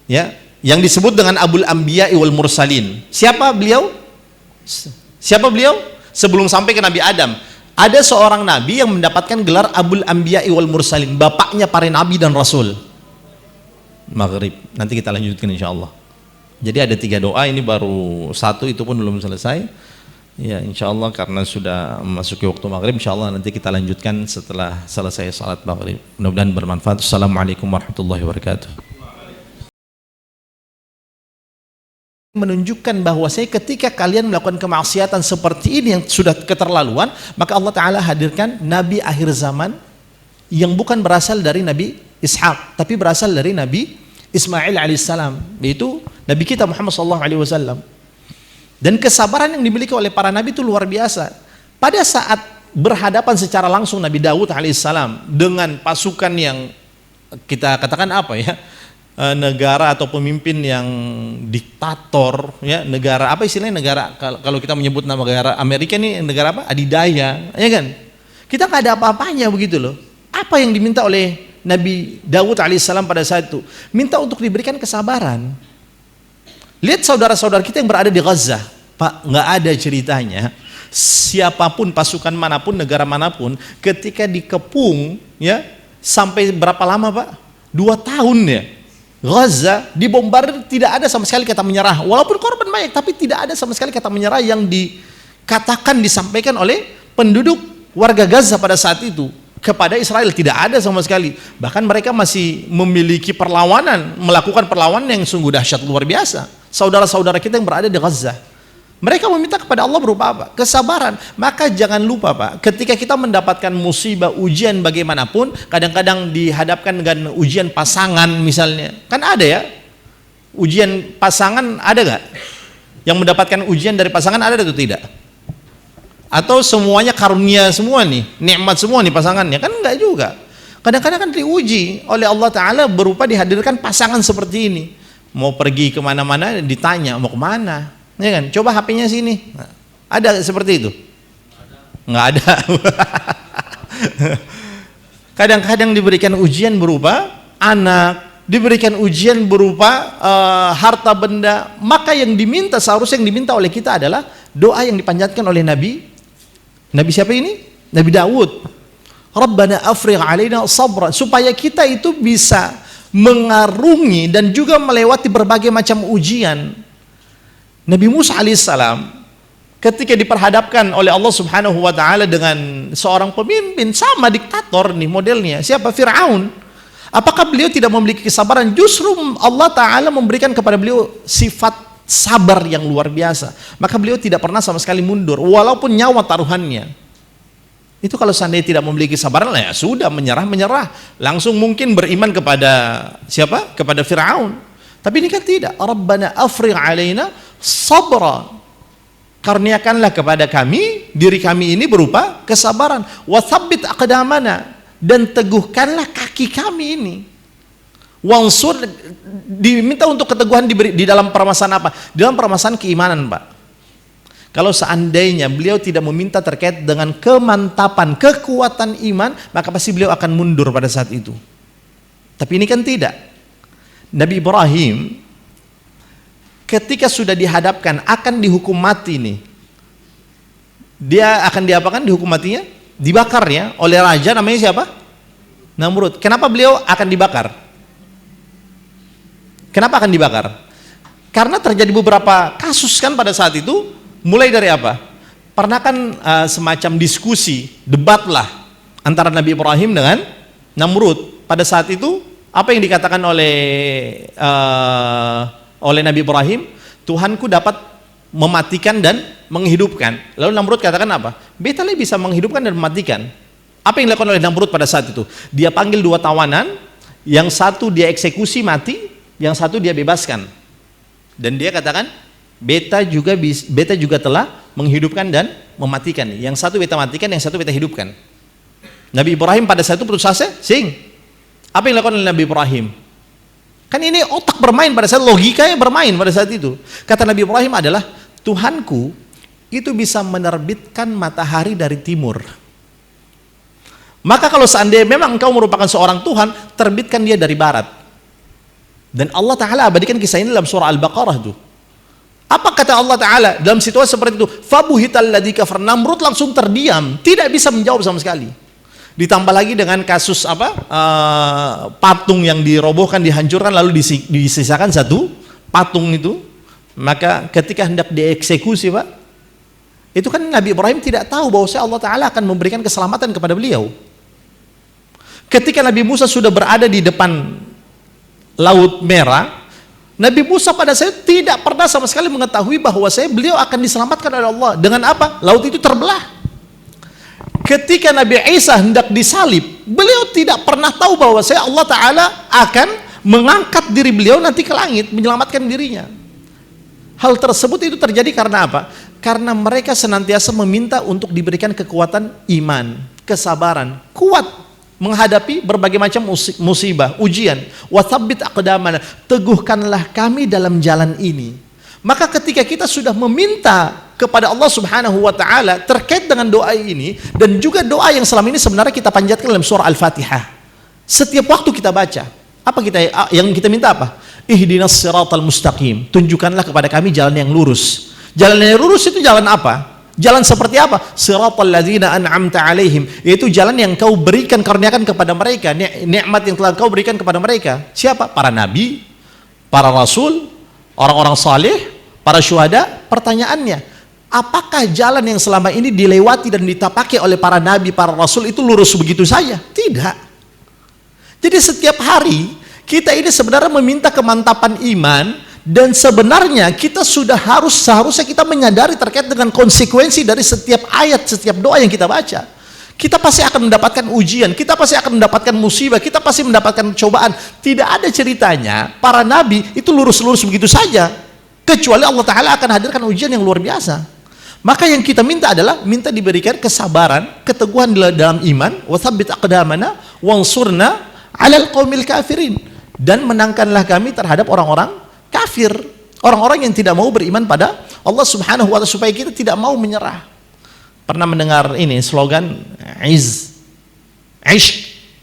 Ya, yang disebut dengan Abul Anbiya wal Mursalin. Siapa beliau? Siapa beliau? Sebelum sampai ke Nabi Adam. Ada seorang nabi yang mendapatkan gelar Abul Anbiya'i wal Mursalin, bapaknya para nabi dan rasul. Maghrib. Nanti kita lanjutkan insyaallah. Jadi ada 3 doa, ini baru 1, itu pun belum selesai. Ya insyaallah karena sudah memasuki waktu maghrib, insyaallah nanti kita lanjutkan setelah selesai salat maghrib. Mudah-mudahan bermanfaat. Assalamualaikum warahmatullahi wabarakatuh. Menunjukkan bahwa ketika kalian melakukan kemaksiatan seperti ini yang sudah keterlaluan, maka Allah Ta'ala hadirkan Nabi akhir zaman yang bukan berasal dari Nabi Ishaq, tapi berasal dari Nabi Ismail alaihissalam, yaitu Nabi kita Muhammad sallallahu alaihi wasallam. Dan kesabaran yang dimiliki oleh para Nabi itu luar biasa. Pada saat berhadapan secara langsung Nabi Daud alaihissalam dengan pasukan yang kita katakan apa ya, negara atau pemimpin yang diktator ya, negara apa istilahnya, negara kalau kita menyebut nama negara Amerika ini negara apa, adidaya ya kan, kita nggak ada apa-apanya begitu loh. Apa yang diminta oleh Nabi Daud alaihissalam pada saat itu? Minta untuk diberikan kesabaran. Lihat saudara-saudara kita yang berada di Gaza, Pak, nggak ada ceritanya siapapun, pasukan manapun, negara manapun ketika dikepung ya, sampai berapa lama Pak? 2 tahun ya. Gaza dibombardir, tidak ada sama sekali kata menyerah, walaupun korban banyak, tapi tidak ada sama sekali kata menyerah yang dikatakan, disampaikan oleh penduduk warga Gaza pada saat itu kepada Israel, tidak ada sama sekali. Bahkan mereka masih memiliki perlawanan, melakukan perlawanan yang sungguh dahsyat luar biasa. Saudara-saudara kita yang berada di Gaza, mereka meminta kepada Allah berupa apa? Kesabaran. Maka jangan lupa Pak, ketika kita mendapatkan musibah, ujian bagaimanapun, kadang-kadang dihadapkan dengan ujian pasangan misalnya. Kan ada ya, ujian pasangan ada gak? Yang mendapatkan ujian dari pasangan ada atau tidak? Atau semuanya karunia semua nih, nikmat semua nih pasangannya? Kan enggak juga. Kadang-kadang kan diuji oleh Allah Ta'ala berupa dihadirkan pasangan seperti ini. Mau pergi kemana-mana ditanya, mau kemana? Ya kan? Coba HP-nya sini. Nah, ada seperti itu? Nggak ada. Kadang-kadang diberikan ujian berupa anak, diberikan ujian berupa harta benda. Maka yang diminta, seharusnya yang diminta oleh kita adalah doa yang dipanjatkan oleh Nabi siapa ini? Nabi Daud. Rabbana afrigh alaina sabra, supaya kita itu bisa mengarungi dan juga melewati berbagai macam ujian. Nabi Musa alaihissalam ketika diperhadapkan oleh Allah Subhanahu wa taala dengan seorang pemimpin sama diktator nih modelnya, siapa? Firaun. Apakah beliau tidak memiliki kesabaran? Justru Allah Ta'ala memberikan kepada beliau sifat sabar yang luar biasa. Maka beliau tidak pernah sama sekali mundur walaupun nyawa taruhannya. Itu kalau seandainya tidak memiliki kesabaran, ya sudah, menyerah, langsung mungkin beriman kepada siapa? Kepada Firaun. Tapi ini kan tidak. Rabbana afrigh alaina sabra, karuniakanlah kepada kami, diri kami ini berupa kesabaran. Wa tsabbit aqdamana, dan teguhkanlah kaki kami ini. Wansur, diminta untuk keteguhan di dalam permasalahan apa? Di dalam permasalahan keimanan Pak. Kalau seandainya beliau tidak meminta terkait dengan kemantapan, kekuatan iman, maka pasti beliau akan mundur pada saat itu. Tapi ini kan tidak. Nabi Ibrahim ketika sudah dihadapkan akan dihukum mati nih, dia akan diapakan? Dihukum matinya, dibakar ya oleh raja namanya siapa? Namrud. Kenapa beliau akan dibakar? Kenapa akan dibakar? Karena terjadi beberapa kasus kan pada saat itu. Mulai dari apa? Pernah kan semacam diskusi, debat lah antara Nabi Ibrahim dengan Namrud. Pada saat itu apa yang dikatakan oleh Nabi Ibrahim? Tuhanku dapat mematikan dan menghidupkan. Lalu Namrud katakan apa? Beta bisa menghidupkan dan mematikan. Apa yang dilakukan oleh Namrud pada saat itu? Dia panggil 2 tawanan, yang satu dia eksekusi mati, yang satu dia bebaskan. Dan dia katakan, beta juga telah menghidupkan dan mematikan. Yang satu beta matikan, yang satu beta hidupkan. Nabi Ibrahim pada saat itu putus asa, apa yang dilakukan oleh Nabi Ibrahim? Kan ini otak bermain pada saat, logikanya bermain pada saat itu. Kata Nabi Ibrahim adalah, Tuhanku itu bisa menerbitkan matahari dari timur. Maka kalau seandainya memang engkau merupakan seorang Tuhan, terbitkan dia dari barat. Dan Allah Ta'ala abadikan kisah ini dalam surah Al-Baqarah tuh. Apa kata Allah Ta'ala dalam situasi seperti itu? Fabuhital ladzi kafar. Namrud langsung terdiam, tidak bisa menjawab sama sekali. Ditambah lagi dengan kasus patung yang dirobohkan, dihancurkan, lalu disisakan satu patung itu. Maka ketika hendak dieksekusi, Pak, itu kan Nabi Ibrahim tidak tahu bahwa Allah Ta'ala akan memberikan keselamatan kepada beliau. Ketika Nabi Musa sudah berada di depan Laut Merah, Nabi Musa pada saat tidak pernah sama sekali mengetahui bahwa beliau akan diselamatkan oleh Allah. Dengan apa? Laut itu terbelah. Ketika Nabi Isa hendak disalib, beliau tidak pernah tahu bahwa Allah Ta'ala akan mengangkat diri beliau nanti ke langit, menyelamatkan dirinya. Hal tersebut itu terjadi karena apa? Karena mereka senantiasa meminta untuk diberikan kekuatan iman, kesabaran, kuat menghadapi berbagai macam musibah, ujian. Watsabbit aqdamana, teguhkanlah kami dalam jalan ini. Maka ketika kita sudah meminta kepada Allah Subhanahu wa Ta'ala terkait dengan doa ini, dan juga doa yang selama ini sebenarnya kita panjatkan dalam surah Al-Fatihah, setiap waktu kita baca, apa yang kita minta apa? Ihdinas siratal mustaqim, tunjukkanlah kepada kami jalan yang lurus. Jalan yang lurus itu jalan apa? Jalan seperti apa? Siratal ladzina an'amta alaihim, yaitu jalan yang kau berikan, karuniakan kepada mereka, nikmat yang telah kau berikan kepada mereka. Siapa? Para nabi, para rasul, orang-orang saleh, para syuhada. Pertanyaannya, apakah jalan yang selama ini dilewati dan ditapaki oleh para nabi, para rasul itu lurus begitu saja? Tidak. Jadi setiap hari kita ini sebenarnya meminta kemantapan iman, dan sebenarnya kita seharusnya kita menyadari terkait dengan konsekuensi dari setiap ayat, setiap doa yang kita baca. Kita pasti akan mendapatkan ujian, kita pasti akan mendapatkan musibah, kita pasti mendapatkan cobaan. Tidak ada ceritanya para nabi itu lurus-lurus begitu saja, kecuali Allah Ta'ala akan hadirkan ujian yang luar biasa. Maka yang kita minta adalah minta diberikan kesabaran, keteguhan dalam iman, watsabbit aqdamana wansurna 'alal qaumil kafirin, dan menangkanlah kami terhadap orang-orang kafir, orang-orang yang tidak mau beriman pada Allah Subhanahu wa Ta'ala, supaya kita tidak mau menyerah. Pernah mendengar ini slogan ish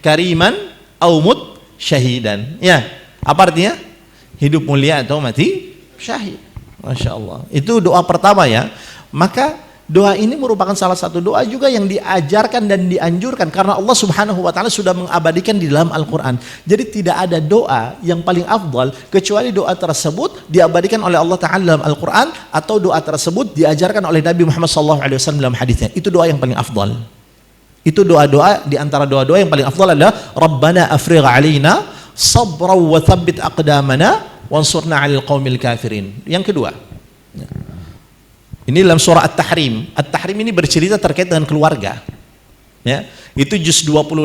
kariman au mut syahidan? Ya, apa artinya? Hidup mulia atau mati syahid. Masya Allah. Itu doa pertama ya. Maka doa ini merupakan salah satu doa juga yang diajarkan dan dianjurkan karena Allah Subhanahu wa Ta'ala sudah mengabadikan di dalam Al-Quran. Jadi tidak ada doa yang paling afdal kecuali doa tersebut diabadikan oleh Allah Ta'ala dalam Al-Quran, atau doa tersebut diajarkan oleh Nabi Muhammad SAW dalam hadisnya. Itu doa yang paling afdal. Itu doa-doa, di antara doa-doa yang paling afdal adalah Rabbana afrigh alaina sabra wa thabbit aqdamana wansurna 'alal qaumil kafirin. Yang kedua, ini dalam surah At-Tahrim. At-Tahrim ini bercerita terkait dengan keluarga. Ya, itu juz 28,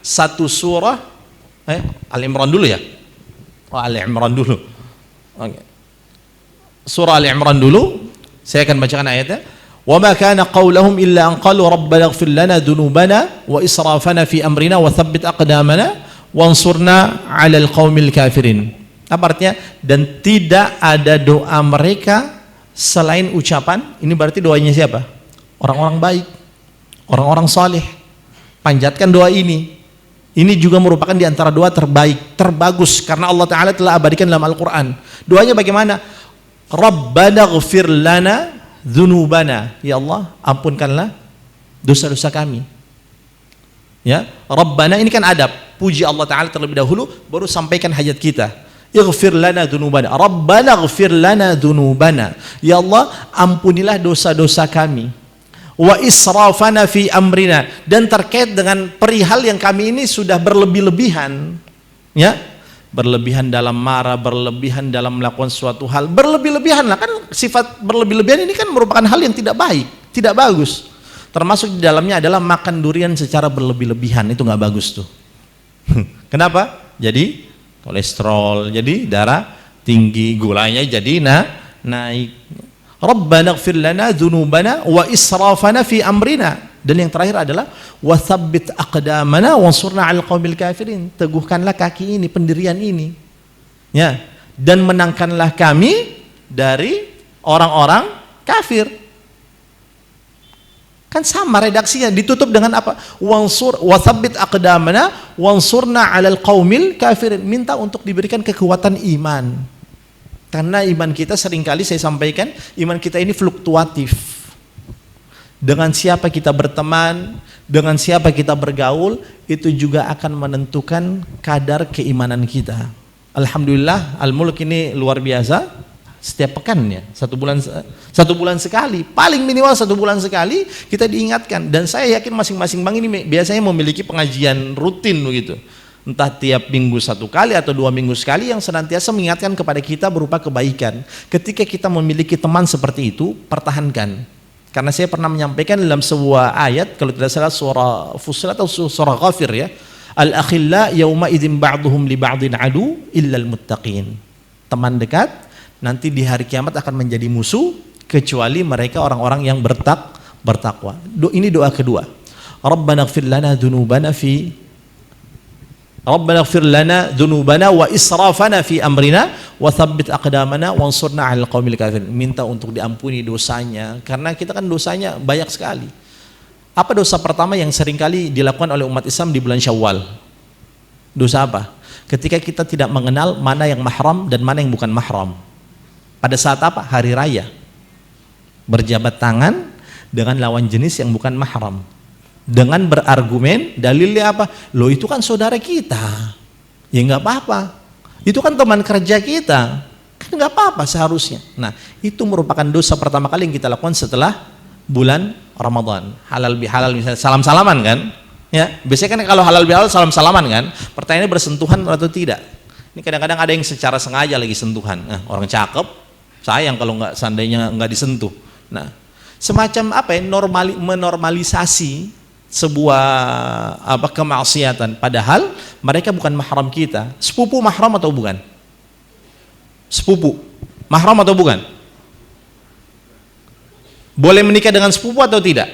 satu surah Al-Imran dulu ya. Oh, Al-Imran dulu. Oke. Surah Al-Imran dulu. Saya akan bacakan ayatnya. Wa ma kana qaulahum illa an qalu rabbana ighfir lana dhunubana wa israfana fi amrina wa thabbit aqdamana wansurna 'alal qaumil kafirin. Apa artinya? Dan tidak ada doa mereka selain ucapan, ini berarti doanya siapa? Orang-orang baik, orang-orang saleh. Panjatkan doa ini. Ini juga merupakan di antara doa terbaik, terbagus, karena Allah Ta'ala telah abadikan dalam Al-Quran. Doanya bagaimana? Rabbana ghfir lana dhunubana. Ya Allah, ampunkanlah dosa-dosa kami. Ya, Rabbana ini kan adab. Puji Allah Ta'ala terlebih dahulu, baru sampaikan hajat kita. Ighfir lana dzunubana, Rabbana ighfir lana dzunubana. Ya Allah, ampunilah dosa-dosa kami. Wa israfana fi amrina, dan terkait dengan perihal yang kami ini sudah berlebih-lebihan. Ya, berlebihan dalam marah, berlebihan dalam melakukan suatu hal, berlebih-lebihan lah, kan sifat berlebih-lebihan ini kan merupakan hal yang tidak baik, tidak bagus. Termasuk di dalamnya adalah makan durian secara berlebih-lebihan, itu nggak bagus tuh. Kenapa? Jadi kolesterol, jadi darah tinggi, gulanya jadi naik. Rabbana ighfir lana dzunubana wa israfana fi amrina. Dan yang terakhir adalah wa tsabbit aqdamana wansurna 'alal qaumil kafirin. Teguhkanlah kaki ini, pendirian ini. Ya, dan menangkanlah kami dari orang-orang kafir. Kan sama redaksinya, ditutup dengan apa? Wansur wa tsabbit aqdamana wansurna 'alal qaumil kafirin. Minta untuk diberikan kekuatan iman. Karena iman kita seringkali saya sampaikan, iman kita ini fluktuatif. Dengan siapa kita berteman, dengan siapa kita bergaul, itu juga akan menentukan kadar keimanan kita. Alhamdulillah, Al-Mulk ini luar biasa. Setiap pekan ya, satu bulan sekali, paling minimal 1 bulan sekali kita diingatkan. Dan saya yakin masing-masing bank ini biasanya memiliki pengajian rutin begitu. Entah tiap minggu 1 kali atau 2 minggu sekali yang senantiasa mengingatkan kepada kita berupa kebaikan. Ketika kita memiliki teman seperti itu, pertahankan. Karena saya pernah menyampaikan dalam sebuah ayat, kalau tidak salah surah Fussilat atau surah Ghafir ya, al-akhilla yauma idzin ba'duhum li ba'din adu illal muttaqin. Teman dekat nanti di hari kiamat akan menjadi musuh kecuali mereka orang-orang yang bertakwa. Ini doa kedua. Rabbana ighfir lana dzunubana wa israfana fi amrina wa tsabbit aqdamana wansurna 'alal qaumil kafirin. Minta untuk diampuni dosanya, karena kita kan dosanya banyak sekali. Apa dosa pertama yang seringkali dilakukan oleh umat Islam di bulan Syawal? Dosa apa? Ketika kita tidak mengenal mana yang mahram dan mana yang bukan mahram. Pada saat apa? Hari raya. Berjabat tangan dengan lawan jenis yang bukan mahram. Dengan berargumen, dalilnya apa? Loh itu kan saudara kita. Ya nggak apa-apa. Itu kan teman kerja kita. Kan nggak apa-apa seharusnya. Nah, itu merupakan dosa pertama kali yang kita lakukan setelah bulan Ramadan. Halal bihalal misalnya salam-salaman kan? Ya, biasanya kan kalau halal bihalal salam-salaman kan? Pertanyaannya bersentuhan atau tidak? Ini kadang-kadang ada yang secara sengaja lagi sentuhan. Nah, orang cakep, sayang kalau nggak seandainya nggak disentuh. Nah, semacam apa ya? Menormalisasi sebuah kemaksiatan, padahal mereka bukan mahram kita. Sepupu mahram atau bukan? Sepupu mahram atau bukan? Boleh menikah dengan sepupu atau tidak?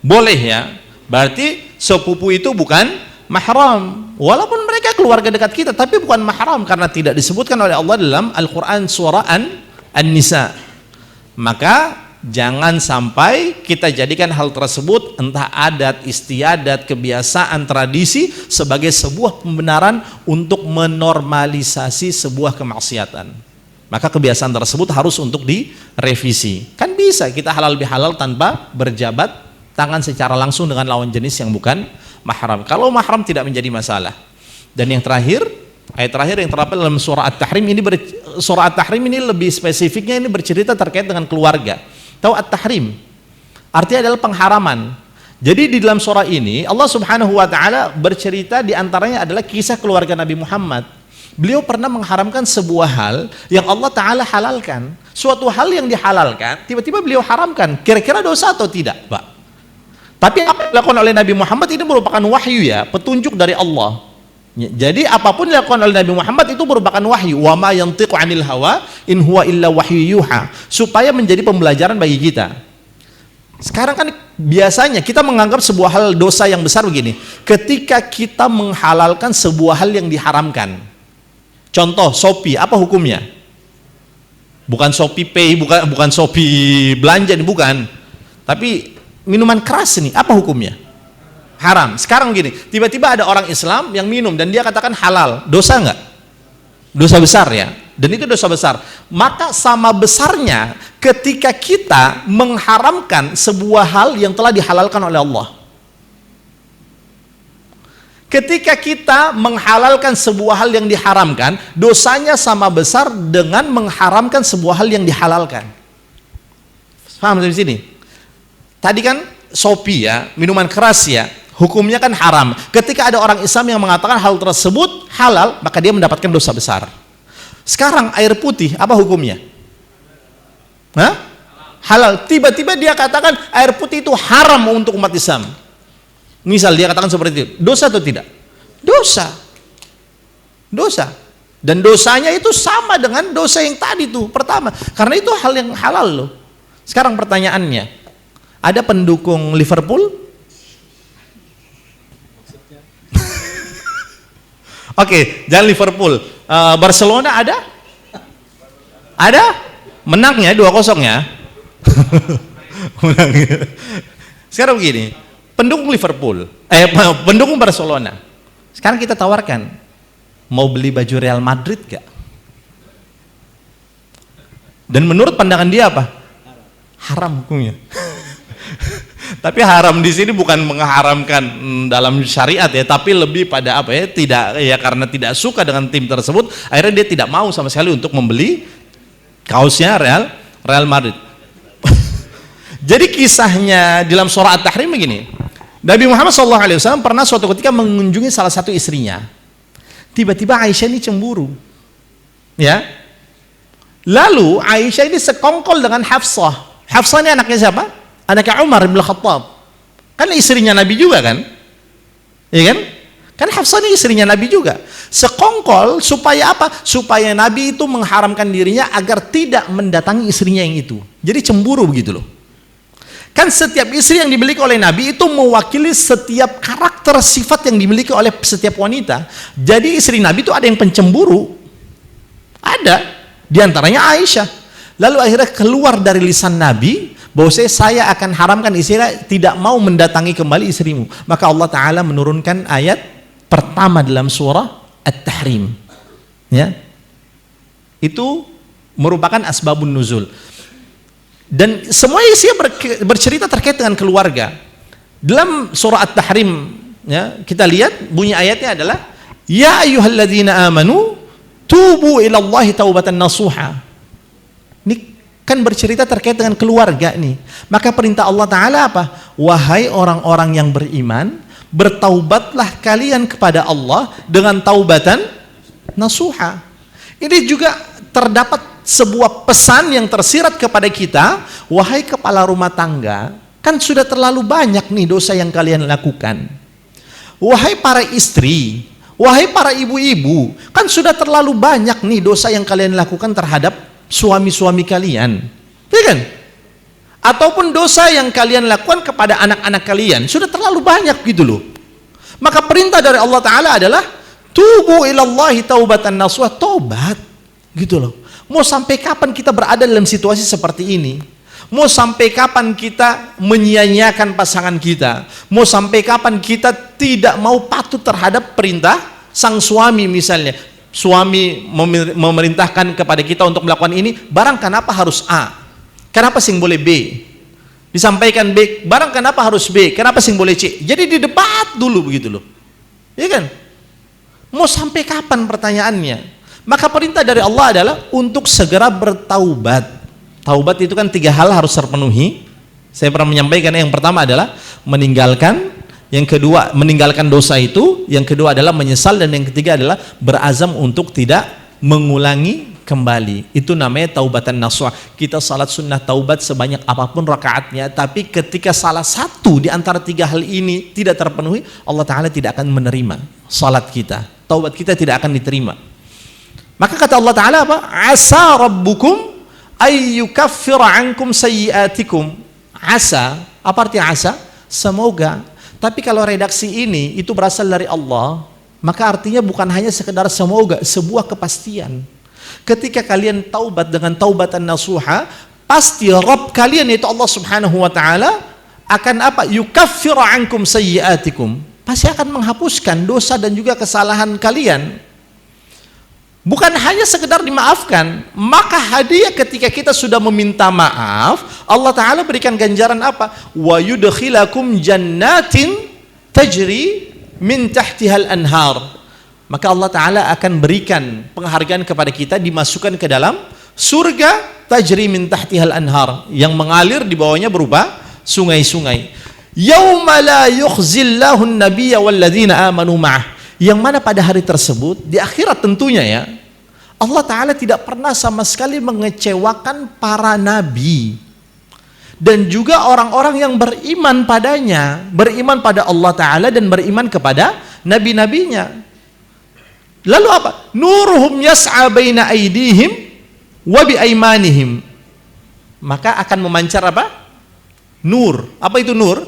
Boleh ya. Berarti sepupu itu bukan mahram, walaupun mereka keluarga dekat kita, tapi bukan mahram karena tidak disebutkan oleh Allah dalam Al-Quran surah An-Nisa. Maka jangan sampai kita jadikan hal tersebut, entah adat, istiadat, kebiasaan, tradisi, sebagai sebuah pembenaran untuk menormalisasi sebuah kemaksiatan. Maka kebiasaan tersebut harus untuk direvisi. Kan bisa kita halal bihalal tanpa berjabat tangan secara langsung dengan lawan jenis yang bukan mahram. Kalau mahram tidak menjadi masalah. Dan yang terakhir, ayat terakhir yang terdapat dalam surah At-Tahrim ini, surah At-Tahrim ini lebih spesifiknya ini bercerita terkait dengan keluarga. Tahu At-Tahrim? Artinya adalah pengharaman. Jadi di dalam surah ini Allah Subhanahu wa taala bercerita di antaranya adalah kisah keluarga Nabi Muhammad. Beliau pernah mengharamkan sebuah hal yang Allah taala halalkan. Suatu hal yang dihalalkan, tiba-tiba beliau haramkan. Kira-kira dosa atau tidak, Pak? Tapi apa yang dilakukan oleh Nabi Muhammad ini merupakan wahyu ya, petunjuk dari Allah. Jadi apapun yang dilakukan oleh Nabi Muhammad itu merupakan wahyu. Wa ma yantiqu 'anil hawa in huwa illa wahyu yuha. Supaya menjadi pembelajaran bagi kita. Sekarang kan biasanya kita menganggap sebuah hal dosa yang besar begini. Ketika kita menghalalkan sebuah hal yang diharamkan. Contoh Shopee, apa hukumnya? Bukan Shopee Pay, bukan Shopee belanja nih, bukan. Tapi minuman keras ini, apa hukumnya? Haram. Sekarang gini, tiba-tiba ada orang Islam yang minum dan dia katakan halal, dosa nggak? Dosa besar ya, dan itu dosa besar. Maka sama besarnya ketika kita mengharamkan sebuah hal yang telah dihalalkan oleh Allah. Ketika kita menghalalkan sebuah hal yang diharamkan, dosanya sama besar dengan mengharamkan sebuah hal yang dihalalkan. Paham di sini? Tadi kan Shopee ya, minuman keras ya, hukumnya kan haram. Ketika ada orang Islam yang mengatakan hal tersebut halal, maka dia mendapatkan dosa besar. Sekarang air putih, apa hukumnya? Hah? Halal. Tiba-tiba dia katakan air putih itu haram untuk umat Islam. Misal dia katakan seperti itu, dosa atau tidak? Dosa. Dosa. Dan dosanya itu sama dengan dosa yang tadi tuh, pertama. Karena itu hal yang halal loh. Sekarang pertanyaannya, ada pendukung Liverpool? Oke, jangan Liverpool. Barcelona ada? Ada? Menangnya 2-0 ya. Menang. Sekarang begini, pendukung Liverpool, pendukung Barcelona. Sekarang kita tawarkan, mau beli baju Real Madrid gak? Dan menurut pandangan dia apa? Haram hukumnya. Tapi haram di sini bukan mengharamkan dalam syariat ya, tapi lebih pada apa ya? Tidak ya, karena tidak suka dengan tim tersebut, akhirnya dia tidak mau sama sekali untuk membeli kaosnya Real Madrid. Jadi kisahnya dalam surah At-Tahrim begini. Nabi Muhammad SAW pernah suatu ketika mengunjungi salah satu istrinya. Tiba-tiba Aisyah ini cemburu. Ya. Lalu Aisyah ini sekongkol dengan Hafsah. Hafsah ini anaknya siapa? Anaknya Umar bin Khattab. Kan istrinya Nabi juga kan? Iya kan? Kan Hafsah ini istrinya Nabi juga. Sekongkol supaya apa? Supaya Nabi itu mengharamkan dirinya agar tidak mendatangi istrinya yang itu. Jadi cemburu begitu loh. Kan setiap istri yang dimiliki oleh Nabi itu mewakili setiap karakter sifat yang dimiliki oleh setiap wanita. Jadi istri Nabi itu ada yang pencemburu. Ada. Di antaranya Aisyah. Lalu akhirnya keluar dari lisan Nabi bahwa saya akan haramkan istri tidak mau mendatangi kembali istrimu. Maka Allah Ta'ala menurunkan ayat pertama dalam surah At-Tahrim. Ya. Itu merupakan asbabun nuzul. Dan semua isinya bercerita terkait dengan keluarga. Dalam surah At-Tahrim ya, kita lihat bunyi ayatnya adalah ya ayyuhalladzina amanu tubu ilallahi taubatan nasuha. Ini kan bercerita terkait dengan keluarga nih. Maka perintah Allah Ta'ala apa? Wahai orang-orang yang beriman, bertaubatlah kalian kepada Allah dengan taubatan nasuha. Ini juga terdapat sebuah pesan yang tersirat kepada kita, wahai kepala rumah tangga, kan sudah terlalu banyak nih dosa yang kalian lakukan. Wahai para istri, wahai para ibu-ibu, kan sudah terlalu banyak nih dosa yang kalian lakukan terhadap suami-suami kalian. Ya kan? Ataupun dosa yang kalian lakukan kepada anak-anak kalian, sudah terlalu banyak gitu loh. Maka perintah dari Allah Ta'ala adalah tubu ilallahi taubatan nasuha, tobat gitu loh. Mau sampai kapan kita berada dalam situasi seperti ini? Mau sampai kapan kita menyia-nyiakan pasangan kita? Mau sampai kapan kita tidak mau patuh terhadap perintah sang suami misalnya? Suami memerintahkan kepada kita untuk melakukan ini, barang kenapa harus A? Kenapa sing boleh B? Disampaikan B, barang kenapa harus B? Kenapa sing boleh C? Jadi didebat dulu begitu loh. Iya kan? Mau sampai kapan pertanyaannya? Maka perintah dari Allah adalah untuk segera bertaubat. Taubat itu kan 3 hal harus terpenuhi. Saya pernah menyampaikan yang pertama adalah meninggalkan, yang kedua meninggalkan dosa itu, yang kedua adalah menyesal, dan yang ketiga adalah berazam untuk tidak mengulangi kembali. Itu namanya taubatan nasuha. Kita salat sunnah taubat sebanyak apapun rakaatnya, tapi ketika salah satu di antara 3 hal ini tidak terpenuhi, Allah Ta'ala tidak akan menerima salat kita. Taubat kita tidak akan diterima. Maka kata Allah Ta'ala apa? Asa rabbukum ayyukaffira ankum sayyiatikum. Asa, apa arti asa? Semoga. Tapi kalau redaksi ini itu berasal dari Allah, maka artinya bukan hanya sekedar semoga, sebuah kepastian. Ketika kalian taubat dengan taubatan nasuha, pasti Rabb kalian yaitu Allah Subhanahu wa Ta'ala akan apa? Yukaffira ankum sayyiatikum. Pasti akan menghapuskan dosa dan juga kesalahan kalian. Bukan hanya sekedar dimaafkan, maka hadiah ketika kita sudah meminta maaf, Allah Ta'ala berikan ganjaran apa? Wa yudkhilakum jannatin tajri min tahtihal anhar. Maka Allah Ta'ala akan berikan penghargaan kepada kita, dimasukkan ke dalam surga tajri min tahtihal anhar, yang mengalir di bawahnya berupa sungai-sungai. Yauma la yukhzillahu an-nabiyya walladzina amanu ma'ah. Yang mana pada hari tersebut, di akhirat tentunya ya, Allah Ta'ala tidak pernah sama sekali mengecewakan para nabi dan juga orang-orang yang beriman padanya, beriman pada Allah Ta'ala dan beriman kepada nabi-nabinya. Lalu apa? Nuruhum yas'a baina aydihim wa bi aymanihim. Maka akan memancar apa? Nur. Apa itu nur?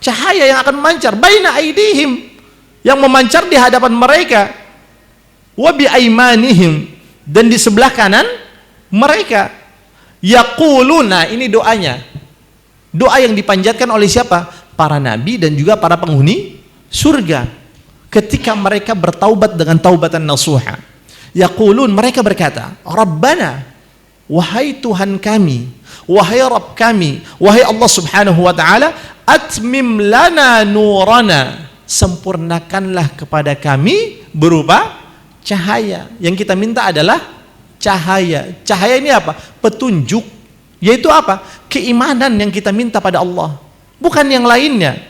Cahaya yang akan memancar baina aydihim, yang memancar di hadapan mereka, wa bi aymanihim, dan di sebelah kanan mereka. Yaquluna, ini doanya, doa yang dipanjatkan oleh siapa? Para nabi dan juga para penghuni surga ketika mereka bertaubat dengan taubatan nasuha. Yaqulun, mereka berkata, Rabbana, wahai Tuhan kami, wahai Rabb kami, wahai Allah Subhanahu wa taala, atmim lana nurana, sempurnakanlah kepada kami berupa cahaya. Yang kita minta adalah cahaya. Cahaya ini apa? Petunjuk. Yaitu apa? Keimanan yang kita minta pada Allah, bukan yang lainnya.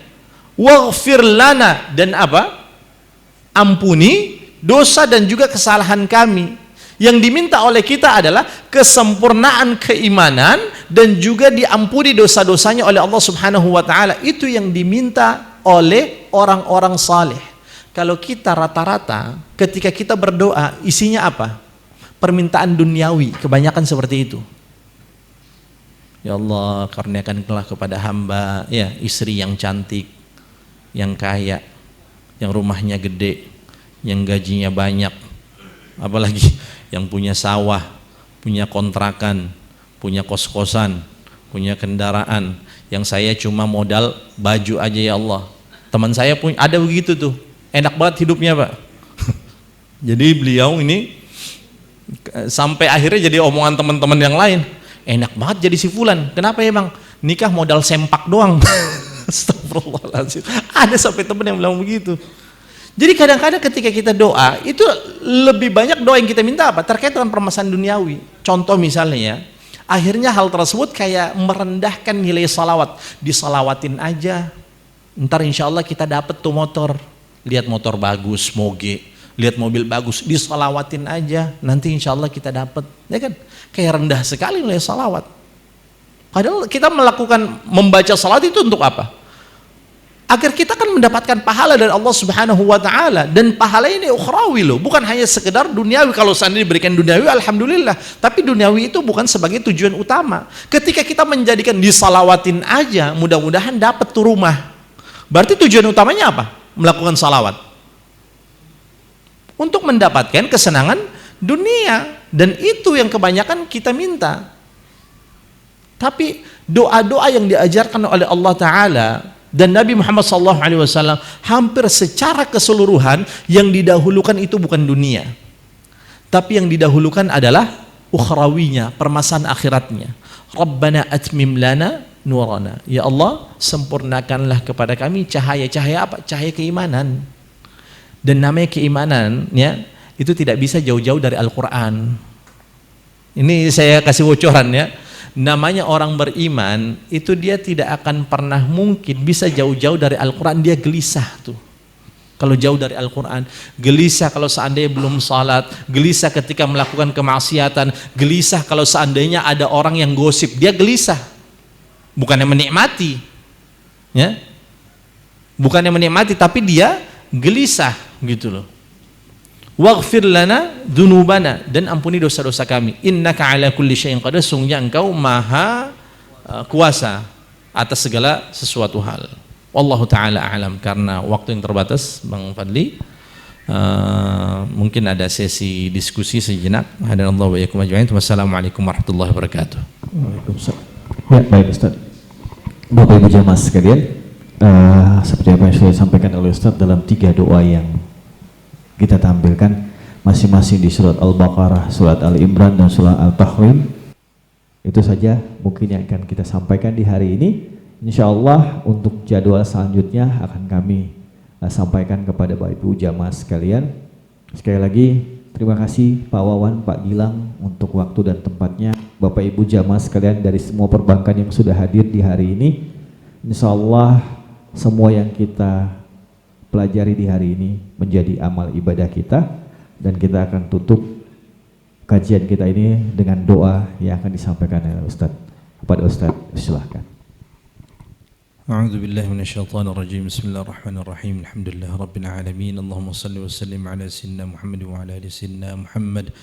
Waghfir lana, dan apa? Ampuni dosa dan juga kesalahan kami. Yang diminta oleh kita adalah kesempurnaan keimanan dan juga diampuni dosa-dosanya oleh Allah Subhanahu wa taala. Itu yang diminta oleh orang-orang saleh. Kalau kita rata-rata ketika kita berdoa isinya apa? Permintaan duniawi, kebanyakan seperti itu. Ya Allah, karuniakanlah kepada hamba ya istri yang cantik, yang kaya, yang rumahnya gede, yang gajinya banyak, apalagi yang punya sawah, punya kontrakan, punya kos-kosan, punya kendaraan. Yang saya cuma modal baju aja ya Allah. Teman saya pun ada begitu tuh, enak banget hidupnya Pak. Jadi beliau ini sampai akhirnya jadi omongan teman-teman yang lain, enak banget jadi si fulan. Kenapa ya Bang? Nikah modal sempak doang. Astagfirullahaladzim. Ada sampai teman yang bilang begitu. Jadi kadang-kadang ketika kita doa, itu lebih banyak doa yang kita minta apa? Terkait dengan permasalahan duniawi. Contoh misalnya ya, akhirnya hal tersebut kayak merendahkan nilai salawat. Disalawatin aja, ntar insya Allah kita dapat tuh motor. Lihat motor bagus, moge. Lihat mobil bagus, disalawatin aja, nanti insya Allah kita dapat. Ya kan? Kayak rendah sekali nilai salawat. Padahal kita membaca salawat itu untuk apa? Agar kita kan mendapatkan pahala dari Allah Subhanahu wa taala, dan pahala ini ukhrawi loh, bukan hanya sekedar duniawi. Kalau seandainya diberikan duniawi alhamdulillah, tapi duniawi itu bukan sebagai tujuan utama. Ketika kita menjadikan disalawatin aja, mudah-mudahan dapat tuh rumah. Berarti tujuan utamanya apa? Melakukan salawat untuk mendapatkan kesenangan dunia, dan itu yang kebanyakan kita minta. Tapi doa-doa yang diajarkan oleh Allah Ta'ala dan Nabi Muhammad SAW hampir secara keseluruhan, yang didahulukan itu bukan dunia, tapi yang didahulukan adalah ukhrawinya, permasalahan akhiratnya. Rabbana atmim lana nurana, ya Allah sempurnakanlah kepada kami cahaya. Cahaya apa? Cahaya keimanan. Dan namanya keimanan ya, itu tidak bisa jauh-jauh dari Al-Quran. Ini saya kasih bocoran ya. Namanya orang beriman itu dia tidak akan pernah mungkin bisa jauh-jauh dari Al-Quran. Dia gelisah tuh kalau jauh dari Al-Quran, gelisah kalau seandainya belum salat, gelisah ketika melakukan kemaksiatan, gelisah kalau seandainya ada orang yang gosip, dia gelisah. Bukannya menikmati ya, bukannya menikmati, tapi dia gelisah gitu loh. Waghfir lana dzunubana, dan ampuni dosa-dosa kami. Innaka ala kulli syai'in qadir, sungguhnya engkau maha kuasa atas segala sesuatu hal. Wallahu taala a'lam. Karena waktu yang terbatas Bang Fadli, mungkin ada sesi diskusi sejenak. Hadanallahu wa iyyakum ajma'in. Wassalamualaikum warahmatullahi wabarakatuh. Waalaikumsalam. Ya, baik Ustaz. Bapak Ibu jamaah sekalian, seperti apa yang sudah disampaikan oleh Ustaz dalam 3 doa yang kita tampilkan masing-masing di surat Al-Baqarah, surat Al-Imran, dan surat Al-Tahrim. Itu saja mungkin yang akan kita sampaikan di hari ini. Insya Allah untuk jadwal selanjutnya akan kami sampaikan kepada Bapak Ibu jamaah sekalian. Sekali lagi terima kasih Pak Wawan, Pak Gilang untuk waktu dan tempatnya. Bapak Ibu jamaah sekalian dari semua perbankan yang sudah hadir di hari ini, insya Allah semua yang kita pelajari di hari ini menjadi amal ibadah kita, dan kita akan tutup kajian kita ini dengan doa yang akan disampaikan oleh Ustaz. Kepada Ustaz, silahkan. A'udzu billahi minasyaitonir rajim. Bismillahirrahmanirrahim. Alhamdulillah rabbil alamin. Allahumma shalli wa sallim ala sayyidina Muhammad wa ala ali sayyidina Muhammad.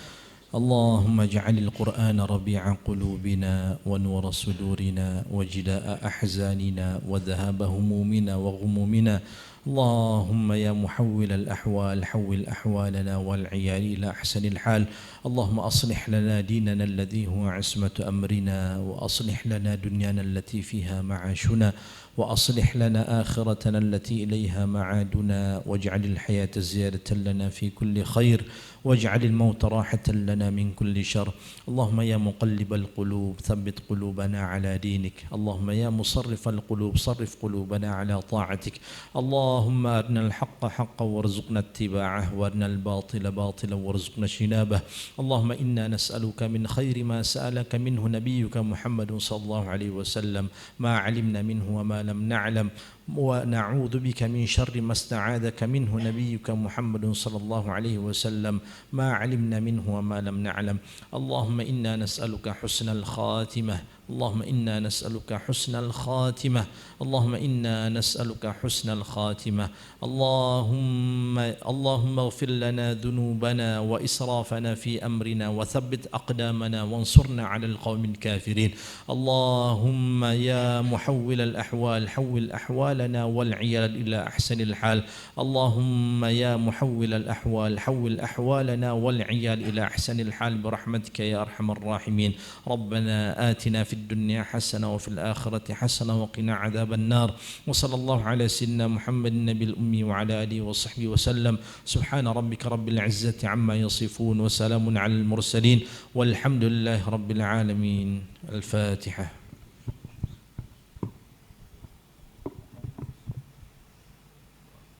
Allahumma ja'alil Qur'ana rabi'a qulubina wa nura sudurina wa jilaa'a ahzanina wa dhahaba humumina wa ghumumina. اللهم يا محول الأحوال حول أحوالنا والعيال إلى أحسن الحال. اللهم أصلح لنا ديننا الذي هو عصمة أمرنا، وأصلح لنا دنيانا التي فيها معاشنا، وأصلح لنا آخرتنا التي إليها معادنا، واجعل الحياة زيادة لنا في كل خير، واجعل الموت راحة لنا من كل شر. اللهم يا مقلب القلوب ثبت قلوبنا على دينك. اللهم يا مصرف القلوب صرف قلوبنا على طاعتك. اللهم أرنا الحق حقا وارزقنا اتباعه، وأرنا الباطل باطلا وارزقنا اجتنابه. اللهم إنا نسألك من خير ما سألك منه نبيك محمد صلى الله عليه وسلم ما علمنا منه وما لم نعلم، ونعوذ بك من شر ما استعاذك منه نبيك محمد صلى الله عليه وسلم ما علمنا منه وما لم نعلم. اللهم إنا نسألك حسن الخاتمة. اللهم إنا نسألك حسن الخاتمة. اللهم إنا نسألك حسن الخاتمة. اللهم اغفر لنا ذنوبنا وإسرافنا في أمرنا، وثبت أقدامنا وانصرنا على القوم الكافرين. اللهم يا محول الأحوال حول أحوالنا والعيال إلى أحسن الحال. اللهم يا محول الأحوال حول أحوالنا والعيال إلى أحسن الحال برحمتك يا أرحم الراحمين. ربنا آتنا في الدنيا حسنة وفي الآخرة حسنة وقنا عذاب النار. وصلى الله على سيدنا محمد النبي الأمي وعلى آله وصحبه وسلم. سبحان ربك رب العزة عما يصفون، وسلام على المرسلين، والحمد لله رب العالمين. الفاتحة.